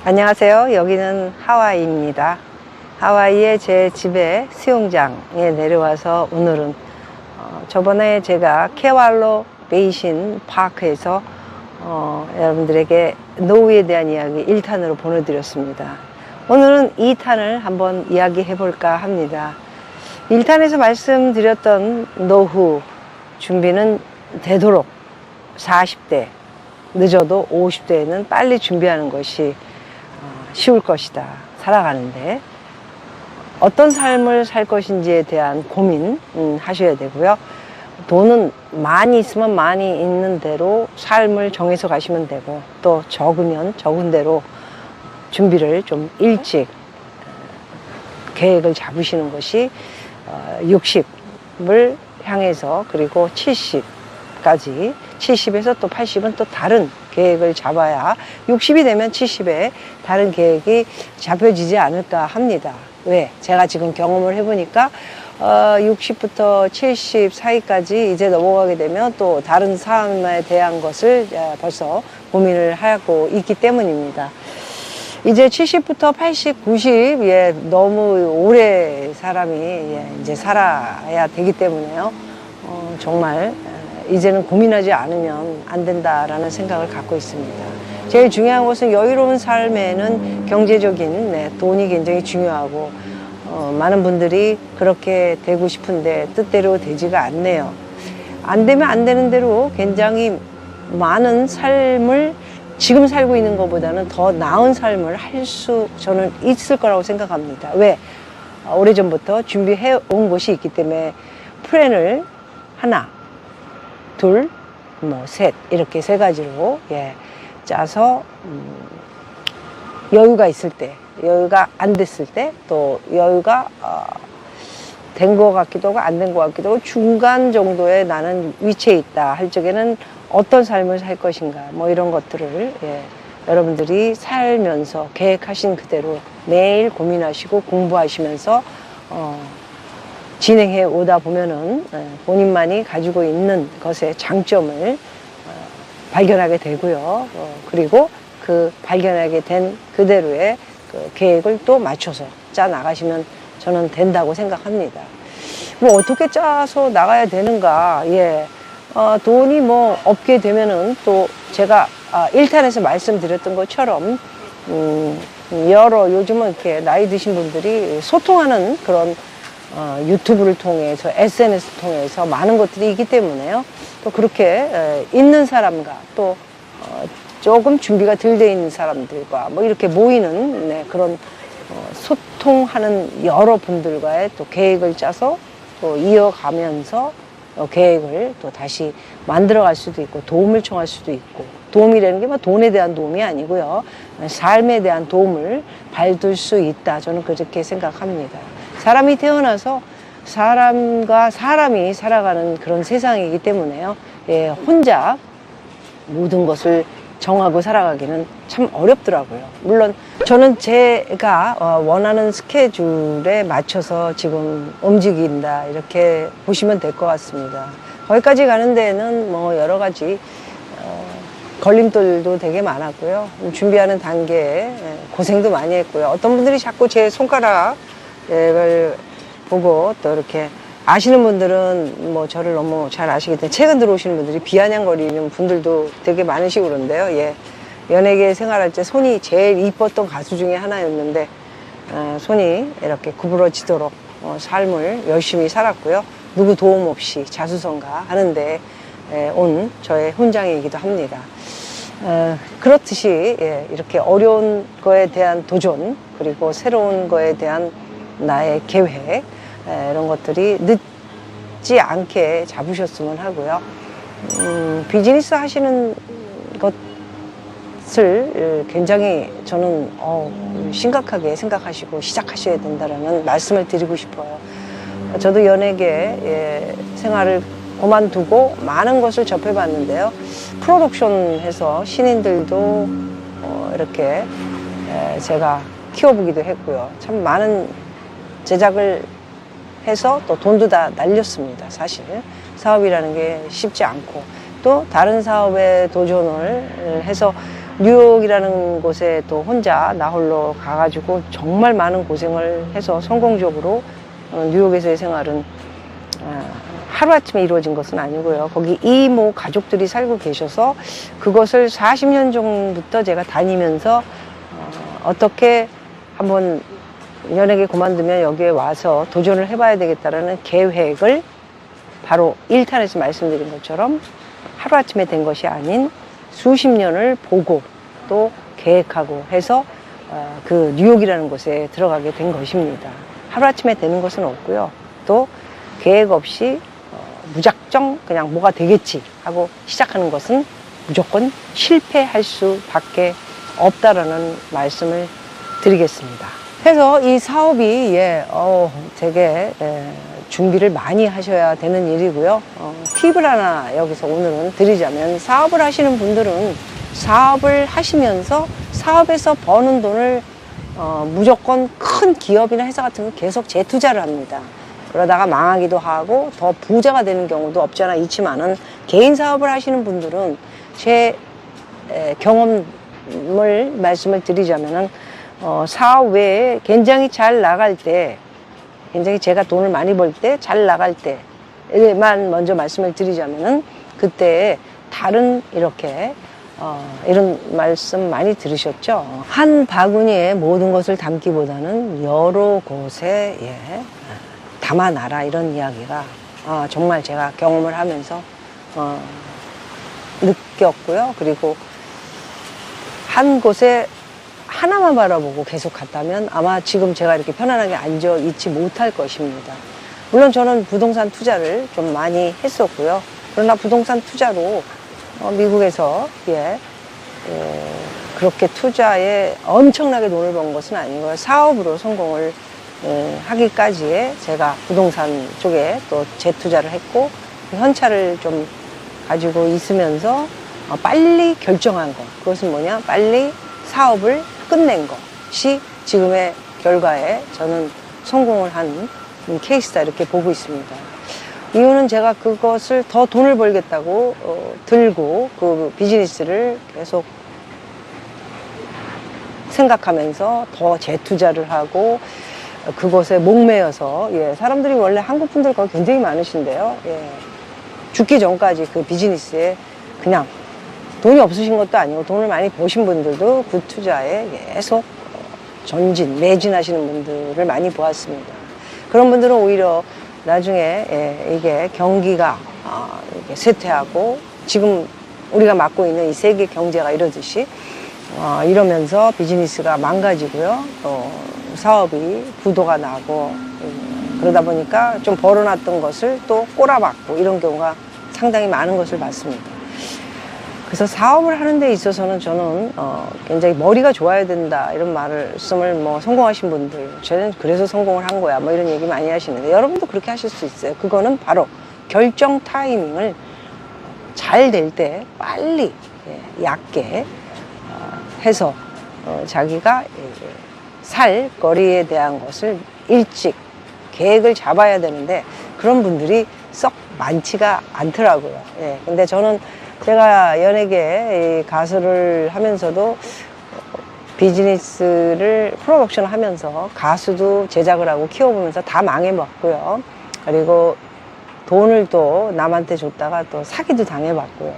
안녕하세요. 여기는 하와이입니다. 하와이의 제 집에 수영장에 내려와서 오늘은 저번에 제가 케왈로 베이신 파크에서 여러분들에게 노후에 대한 이야기 1탄으로 보내드렸습니다. 오늘은 2탄을 한번 이야기해 볼까 합니다. 1탄에서 말씀드렸던 노후 준비는 되도록 40대, 늦어도 50대에는 빨리 준비하는 것이 쉬울 것이다. 살아가는데 어떤 삶을 살 것인지에 대한 고민 하셔야 되고요. 돈은 많이 있으면 많이 있는 대로 삶을 정해서 가시면 되고, 또 적으면 적은 대로 준비를 좀 일찍 계획을 잡으시는 것이 60을 향해서, 그리고 70까지, 70에서 또 80은 또 다른 계획을 잡아야 60이 되면 70에 다른 계획이 잡혀지지 않을까 합니다. 왜? 제가 지금 경험을 해보니까 60부터 70 사이까지 이제 넘어가게 되면 또 다른 삶에 대한 것을 벌써 고민을 하고 있기 때문입니다. 이제 70부터 80, 90, 너무 오래 사람이 이제 살아야 되기 때문에요. 정말 이제는 고민하지 않으면 안 된다라는 생각을 갖고 있습니다. 제일 중요한 것은 여유로운 삶에는 경제적인 돈이 굉장히 중요하고, 많은 분들이 그렇게 되고 싶은데 뜻대로 되지가 않네요. 안 되면 안 되는 대로 굉장히 많은 삶을 지금 살고 있는 것보다는 더 나은 삶을 할 수 저는 있을 거라고 생각합니다. 왜? 오래전부터 준비해 온 것이 있기 때문에 플랜을 하나, 둘, 셋, 이렇게 세 가지로 짜서 여유가 있을 때, 여유가 안 됐을 때, 또 여유가 된 것 같기도 하고 안 된 것 같기도 하고 중간 정도에 나는 위치에 있다 할 적에는 어떤 삶을 살 것인가, 이런 것들을 여러분들이 살면서 계획하신 그대로 매일 고민하시고 공부하시면서 진행해 오다 보면은 본인만이 가지고 있는 것의 장점을 발견하게 되고요. 그리고 그 발견하게 된 그대로의 그 계획을 또 맞춰서 짜 나가시면 저는 된다고 생각합니다. 어떻게 짜서 나가야 되는가? 돈이 없게 되면은 또 제가 1탄에서 말씀드렸던 것처럼 요즘은 이렇게 나이 드신 분들이 소통하는 그런 유튜브를 통해서, SNS 통해서 많은 것들이 있기 때문에요. 또 그렇게 있는 사람과 또 조금 준비가 덜 돼 있는 사람들과 이렇게 모이는 그런 소통하는 여러 분들과의 또 계획을 짜서 또 이어가면서 계획을 또 다시 만들어갈 수도 있고, 도움을 청할 수도 있고, 도움이라는 게 돈에 대한 도움이 아니고요, 삶에 대한 도움을 받을 수 있다, 저는 그렇게 생각합니다. 사람이 태어나서 사람과 사람이 살아가는 그런 세상이기 때문에요. 혼자 모든 것을 정하고 살아가기는 참 어렵더라고요. 물론 저는 제가 원하는 스케줄에 맞춰서 지금 움직인다, 이렇게 보시면 될 것 같습니다. 거기까지 가는 데에는 여러 가지 걸림돌도 되게 많았고요. 준비하는 단계에 고생도 많이 했고요. 어떤 분들이 자꾸 제 손가락을 보고 또 이렇게 아시는 분들은 저를 너무 잘 아시기 때문에, 최근 들어오시는 분들이 비아냥거리는 분들도 되게 많으시고 그런데요. 연예계 생활할 때 손이 제일 이뻤던 가수 중에 하나였는데 손이 이렇게 구부러지도록 삶을 열심히 살았고요. 누구 도움 없이 자수성가 하는데 온 저의 훈장이기도 합니다. 그렇듯이 이렇게 어려운 거에 대한 도전, 그리고 새로운 거에 대한 나의 계획, 이런 것들이 늦지 않게 잡으셨으면 하고요. 비즈니스 하시는 것을 굉장히 저는 심각하게 생각하시고 시작하셔야 된다라는 말씀을 드리고 싶어요. 저도 연예계 생활을 그만두고 많은 것을 접해봤는데요. 프로덕션 해서 신인들도 이렇게 제가 키워보기도 했고요. 참 많은 제작을 해서 또 돈도 다 날렸습니다. 사실 사업이라는 게 쉽지 않고, 또 다른 사업에 도전을 해서 뉴욕이라는 곳에 또 혼자 나 홀로 가가지고 정말 많은 고생을 해서 성공적으로 뉴욕에서의 생활은 하루아침에 이루어진 것은 아니고요. 거기 이모 가족들이 살고 계셔서 그것을 40년 전부터 제가 다니면서 어떻게 한번 연예계 그만두면 여기에 와서 도전을 해봐야 되겠다라는 계획을 바로 1탄에서 말씀드린 것처럼 하루아침에 된 것이 아닌 수십 년을 보고 또 계획하고 해서 그 뉴욕이라는 곳에 들어가게 된 것입니다. 하루아침에 되는 것은 없고요. 또 계획 없이 무작정 그냥 뭐가 되겠지 하고 시작하는 것은 무조건 실패할 수밖에 없다라는 말씀을 드리겠습니다. 그래서 이 사업이 되게 준비를 많이 하셔야 되는 일이고요. 팁을 하나 여기서 오늘은 드리자면, 사업을 하시는 분들은 사업을 하시면서 사업에서 버는 돈을 무조건 큰 기업이나 회사 같은 거 계속 재투자를 합니다. 그러다가 망하기도 하고 더 부자가 되는 경우도 없지 않아 있지만은, 개인 사업을 하시는 분들은 제 경험을 말씀을 드리자면은 사업 외에 굉장히 잘 나갈 때, 굉장히 제가 돈을 많이 벌 때, 잘 나갈 때만 먼저 말씀을 드리자면은, 그때 다른 이렇게 이런 말씀 많이 들으셨죠? 한 바구니에 모든 것을 담기보다는 여러 곳에 담아놔라, 이런 이야기가 정말 제가 경험을 하면서 느꼈고요. 그리고 한 곳에 하나만 바라보고 계속 갔다면 아마 지금 제가 이렇게 편안하게 앉아 있지 못할 것입니다. 물론 저는 부동산 투자를 좀 많이 했었고요. 그러나 부동산 투자로 미국에서 그렇게 투자에 엄청나게 돈을 번 것은 아니고요. 사업으로 성공을 하기까지에 제가 부동산 쪽에 또 재투자를 했고, 현찰을 좀 가지고 있으면서 빨리 결정한 것, 그것은 뭐냐, 빨리 사업을 끝낸 것이 지금의 결과에 저는 성공을 한 케이스다, 이렇게 보고 있습니다. 이유는 제가 그것을 더 돈을 벌겠다고 들고 그 비즈니스를 계속 생각하면서 더 재투자를 하고 그것에 목매여서, 사람들이 원래 한국 분들 거기 굉장히 많으신데요. 죽기 전까지 그 비즈니스에 그냥 돈이 없으신 것도 아니고 돈을 많이 버신 분들도 그 투자에 계속 매진하시는 분들을 많이 보았습니다. 그런 분들은 오히려 나중에 이게 경기가 이렇게 쇠퇴하고 지금 우리가 맡고 있는 이 세계 경제가 이러듯이 이러면서 비즈니스가 망가지고요. 사업이 부도가 나고 그러다 보니까 좀 벌어놨던 것을 또 꼬라박고 이런 경우가 상당히 많은 것을 봤습니다. 그래서 사업을 하는 데 있어서는 저는 굉장히 머리가 좋아야 된다, 이런 말씀을 성공하신 분들, 저는 그래서 성공을 한 거야, 이런 얘기 많이 하시는데, 여러분도 그렇게 하실 수 있어요. 그거는 바로 결정 타이밍을 잘 될 때 빨리 얕게 해서 자기가 살 거리에 대한 것을 일찍 계획을 잡아야 되는데, 그런 분들이 썩 많지가 않더라고요. 근데 저는 제가 연예계 가수를 하면서도 비즈니스를 프로덕션을 하면서 가수도 제작을 하고 키워보면서 다 망해봤고요. 그리고 돈을 또 남한테 줬다가 또 사기도 당해봤고요.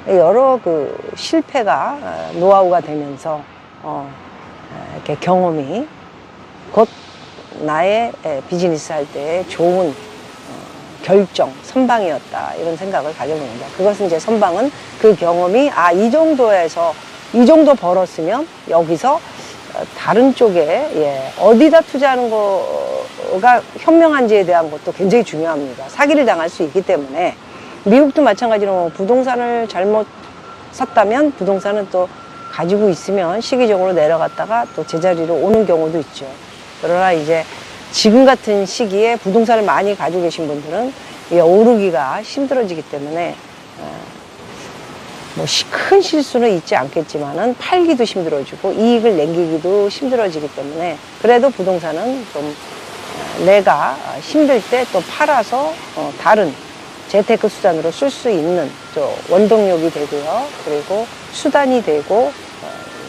여러 그 실패가 노하우가 되면서 이렇게 경험이 곧 나의 비즈니스 할 때 좋은 결정, 선방이었다, 이런 생각을 가져봅니다. 그것은 이제 선방은 그 경험이 이 정도에서 이 정도 벌었으면 여기서 다른 쪽에 어디다 투자하는 거가 현명한지에 대한 것도 굉장히 중요합니다. 사기를 당할 수 있기 때문에, 미국도 마찬가지로 부동산을 잘못 샀다면 부동산은 또 가지고 있으면 시기적으로 내려갔다가 또 제자리로 오는 경우도 있죠. 그러나 이제 지금 같은 시기에 부동산을 많이 가지고 계신 분들은 오르기가 힘들어지기 때문에 큰 실수는 있지 않겠지만은 팔기도 힘들어지고 이익을 남기기도 힘들어지기 때문에, 그래도 부동산은 좀 내가 힘들 때 또 팔아서 다른 재테크 수단으로 쓸 수 있는 또 원동력이 되고요. 그리고 수단이 되고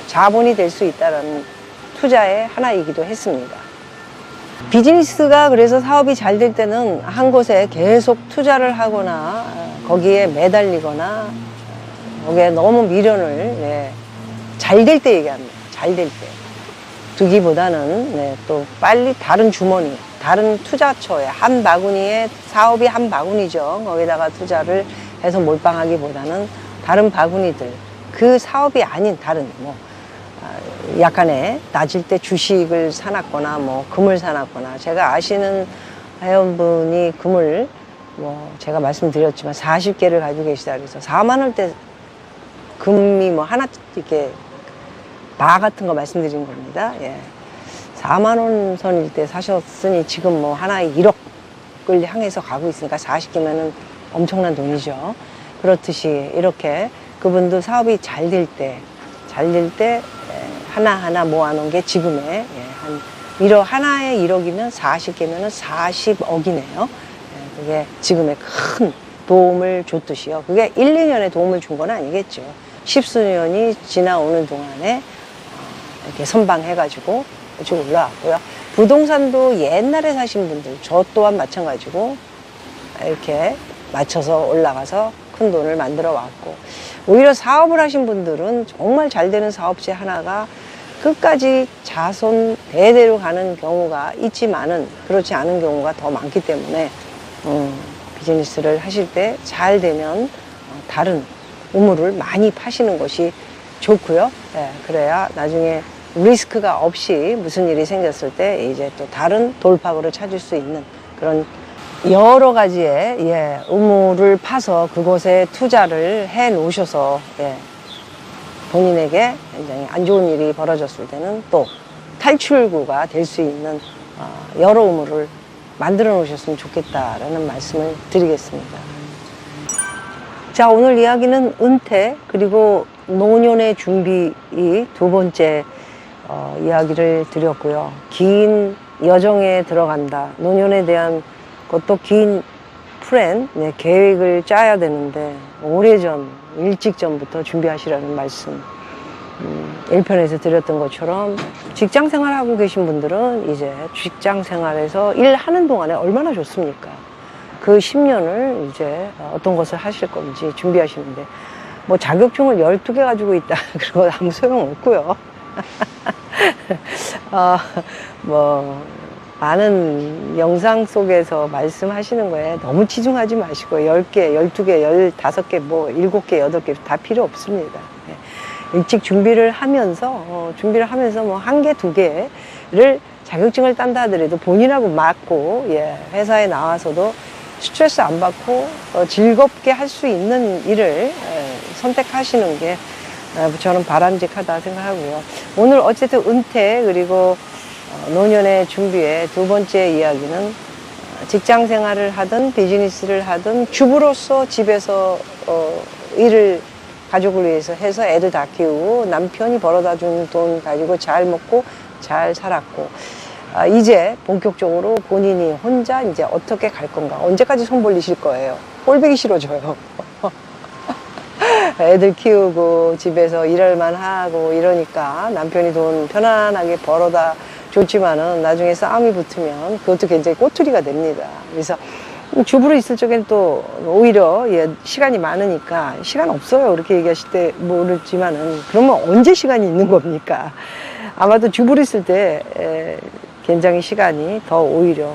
자본이 될 수 있다는 투자의 하나이기도 했습니다. 비즈니스가 그래서 사업이 잘 될 때는 한 곳에 계속 투자를 하거나 거기에 매달리거나 거기에 너무 미련을 잘 될 때 얘기합니다. 잘 될 때 두기보다는 또 빨리 다른 주머니, 다른 투자처에 한 바구니에 사업이 한 바구니죠. 거기다가 투자를 해서 몰빵하기보다는 다른 바구니들, 그 사업이 아닌 다른 약간의 낮을 때 주식을 사놨거나 금을 사놨거나, 제가 아시는 회원분이 금을 제가 말씀드렸지만 40개를 가지고 계시다 그래서 4만 원대 금이 하나 이렇게 바 같은 거 말씀드린 겁니다. 4만 원 선일 때 사셨으니 지금 하나에 1억을 향해서 가고 있으니까 40개면은 엄청난 돈이죠. 그렇듯이 이렇게 그분도 사업이 잘 될 때 하나하나 모아놓은 게 지금의 한 1억, 하나에 1억이면 40개면은 40억이네요. 그게 지금의 큰 도움을 줬듯이요. 그게 1, 2년에 도움을 준 건 아니겠죠. 십수년이 지나오는 동안에 이렇게 선방해가지고 쭉 올라왔고요. 부동산도 옛날에 사신 분들, 저 또한 마찬가지고 이렇게 맞춰서 올라가서 큰 돈을 만들어 왔고, 오히려 사업을 하신 분들은 정말 잘 되는 사업체 하나가 끝까지 자손 대대로 가는 경우가 있지만은 그렇지 않은 경우가 더 많기 때문에 비즈니스를 하실 때 잘 되면 다른 우물을 많이 파시는 것이 좋고요. 그래야 나중에 리스크가 없이 무슨 일이 생겼을 때 이제 또 다른 돌파구를 찾을 수 있는 그런 여러 가지의 우물을 파서 그곳에 투자를 해 놓으셔서 본인에게 굉장히 안 좋은 일이 벌어졌을 때는 또 탈출구가 될 수 있는 여러 우물을 만들어 놓으셨으면 좋겠다라는 말씀을 드리겠습니다. 자, 오늘 이야기는 은퇴 그리고 노년의 준비, 이 두 번째 이야기를 드렸고요. 긴 여정에 들어간다. 노년에 대한 것도 긴 플랜, 계획을 짜야 되는데 오래전, 일찍 전부터 준비하시라는 말씀 1편에서 드렸던 것처럼 직장 생활하고 계신 분들은 이제 직장 생활에서 일하는 동안에 얼마나 좋습니까? 그 10년을 이제 어떤 것을 하실 건지 준비하시는데 자격증을 12개 가지고 있다. 그거 아무 소용 없고요. 많은 영상 속에서 말씀하시는 거에 너무 치중하지 마시고 10개, 12개, 15개, 7개, 8개 다 필요 없습니다. 일찍 준비를 하면서 한 개, 두 개를 자격증을 딴다 하더라도 본인하고 맞고 회사에 나와서도 스트레스 안 받고 즐겁게 할 수 있는 일을 선택하시는 게 저는 바람직하다 생각하고요. 오늘 어쨌든 은퇴 그리고 노년의 준비의 두 번째 이야기는 직장 생활을 하든 비즈니스를 하든 주부로서 집에서 일을 가족을 위해서 해서 애들 다 키우고 남편이 벌어다 준 돈 가지고 잘 먹고 잘 살았고 이제 본격적으로 본인이 혼자 이제 어떻게 갈 건가, 언제까지 손 벌리실 거예요. 꼴보기 싫어져요. 애들 키우고 집에서 일할만 하고 이러니까 남편이 돈 편안하게 벌어다 줬지만은 나중에 싸움이 붙으면 그것도 굉장히 꼬투리가 됩니다. 그래서 주부로 있을 적엔 또 오히려 시간이 많으니까 시간 없어요 그렇게 얘기하실 때 모르지만은 그러면 언제 시간이 있는 겁니까? 아마도 주부로 있을 때 굉장히 시간이 더 오히려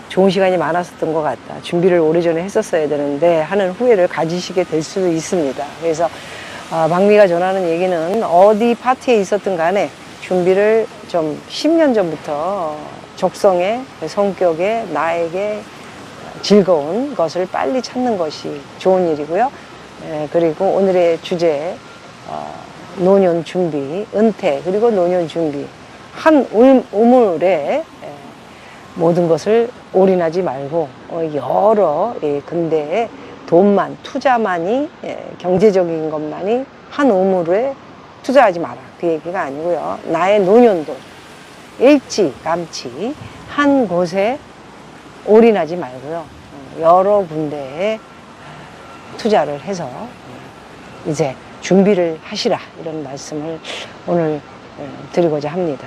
좋은 시간이 많았었던 것 같다. 준비를 오래전에 했었어야 되는데 하는 후회를 가지시게 될 수도 있습니다. 그래서 박미가 전하는 얘기는 어디 파티에 있었든 간에 준비를 좀 10년 전부터 적성에, 성격에, 나에게 즐거운 것을 빨리 찾는 것이 좋은 일이고요. 그리고 오늘의 주제 노년 준비, 은퇴 그리고 노년 준비, 한 우물에 모든 것을 올인하지 말고 여러 근대의 돈만, 투자만이, 경제적인 것만이 한 우물에 투자하지 마라, 그 얘기가 아니고요. 나의 노년도 일찌감치 한 곳에 올인하지 말고요. 여러 군데에 투자를 해서 이제 준비를 하시라, 이런 말씀을 오늘 드리고자 합니다.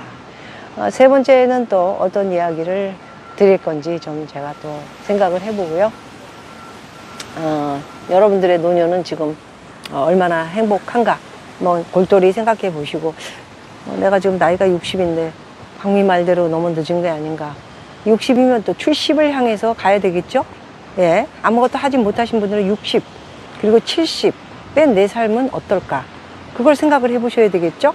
세 번째는 또 어떤 이야기를 드릴 건지 좀 제가 또 생각을 해보고요. 여러분들의 노년은 지금 얼마나 행복한가, 뭐 골똘히 생각해 보시고, 내가 지금 나이가 60인데 박미 말대로 너무 늦은 게 아닌가. 60이면 또 70을 향해서 가야 되겠죠? 예, 아무것도 하지 못하신 분들은 60, 그리고 70, 뺀 내 삶은 어떨까? 그걸 생각을 해 보셔야 되겠죠?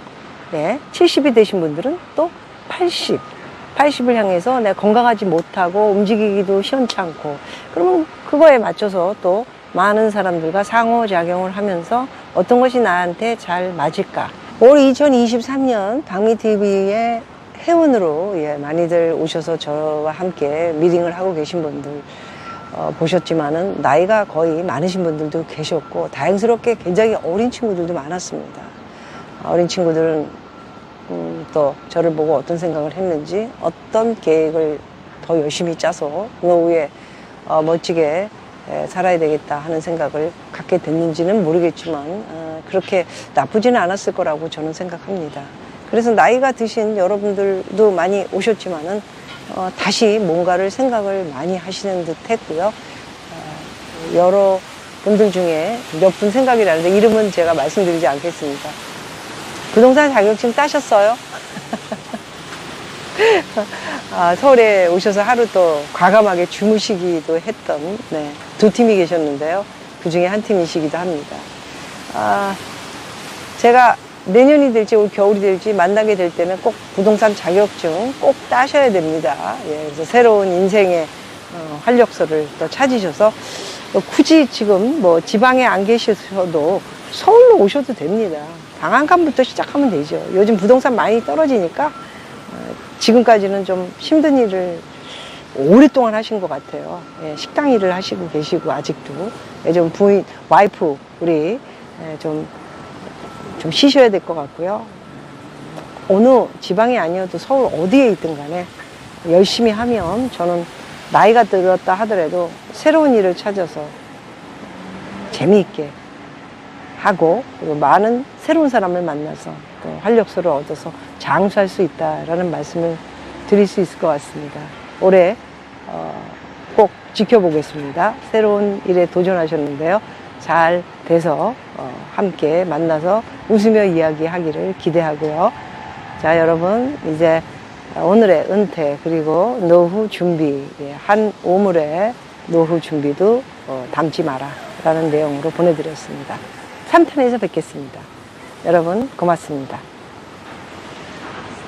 예, 70이 되신 분들은 또 80을 향해서 내가 건강하지 못하고 움직이기도 시원찮고, 그러면 그거에 맞춰서 또 많은 사람들과 상호작용을 하면서 어떤 것이 나한테 잘 맞을까. 올 2023년 박미TV의 회원으로 많이들 오셔서 저와 함께 미팅을 하고 계신 분들 보셨지만은 나이가 거의 많으신 분들도 계셨고, 다행스럽게 굉장히 어린 친구들도 많았습니다. 어린 친구들은 또 저를 보고 어떤 생각을 했는지, 어떤 계획을 더 열심히 짜서 노후에 멋지게 살아야 되겠다 하는 생각을 갖게 됐는지는 모르겠지만 그렇게 나쁘지는 않았을 거라고 저는 생각합니다. 그래서 나이가 드신 여러분들도 많이 오셨지만은 다시 뭔가를 생각을 많이 하시는 듯 했고요. 여러 분들 중에 몇 분 생각이 나는데 이름은 제가 말씀드리지 않겠습니다. 부동산 자격증 따셨어요? 서울에 오셔서 하루 또 과감하게 주무시기도 했던 두 팀이 계셨는데요. 그 중에 한 팀이시기도 합니다. 제가 내년이 될지 올 겨울이 될지 만나게 될 때는 꼭 부동산 자격증 꼭 따셔야 됩니다. 그래서 새로운 인생의 활력소를 또 찾으셔서 굳이 지금 뭐 지방에 안 계셔도 서울로 오셔도 됩니다. 방 한 칸부터 시작하면 되죠. 요즘 부동산 많이 떨어지니까 지금까지는 좀 힘든 일을 오랫동안 하신 것 같아요. 식당 일을 하시고 계시고, 아직도 좀 부인, 와이프 우리 좀 쉬셔야 될 것 같고요. 어느 지방이 아니어도 서울 어디에 있든 간에 열심히 하면, 저는 나이가 들었다 하더라도 새로운 일을 찾아서 재미있게 하고, 그리고 많은 새로운 사람을 만나서 또 활력소를 얻어서 장수할 수 있다라는 말씀을 드릴 수 있을 것 같습니다. 올해 꼭 지켜보겠습니다. 새로운 일에 도전하셨는데요. 잘 돼서 함께 만나서 웃으며 이야기하기를 기대하고요. 자, 여러분, 이제 오늘의 은퇴 그리고 노후 준비, 한 오물의 노후 준비도 담지 마라 라는 내용으로 보내드렸습니다. 3탄에서 뵙겠습니다. 여러분 고맙습니다.